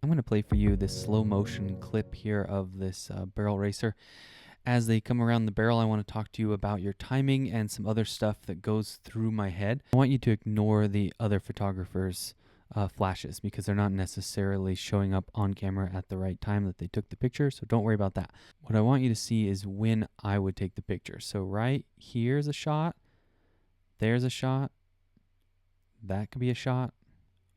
I'm going to play for you this slow motion clip here of this barrel racer. As they come around the barrel, I want to talk to you about your timing and some other stuff that goes through my head. I want you to ignore the other photographers' flashes because they're not necessarily showing up on camera at the right time that they took the picture, so don't worry about that. What I want you to see is when I would take the picture. So right here's a shot, there's a shot, that could be a shot.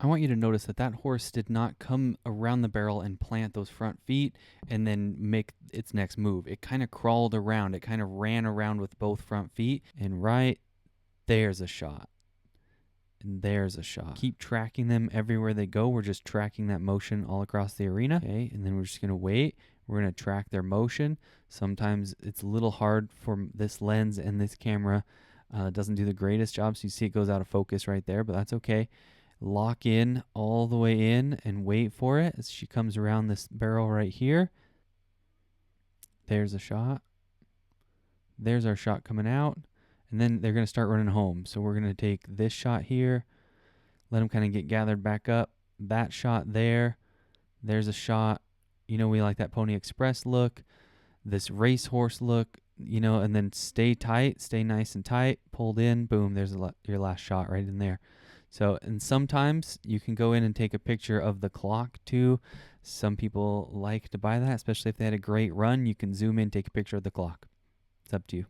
I want you to notice that that horse did not come around the barrel and plant those front feet and then make its next move. It kind of crawled around. It kind of ran around with both front feet. And right there's a shot. And there's a shot. Keep tracking them everywhere they go. We're just tracking that motion all across the arena. Okay, and then we're just going to wait. We're going to track their motion. Sometimes it's a little hard for this lens, and this camera doesn't do the greatest job. So you see it goes out of focus right there, but that's okay. Lock in all the way in and wait for it as she comes around this barrel right here. There's a shot. There's our shot coming out. And then they're going to start running home. So we're going to take this shot here, let them kind of get gathered back up. That shot there. There's a shot. You know, we like that Pony Express look, this racehorse look, you know, and then stay tight, stay nice and tight, pulled in, boom, there's your last shot right in there. So, and sometimes you can go in and take a picture of the clock too. Some people like to buy that, especially if they had a great run. You can zoom in, take a picture of the clock. It's up to you.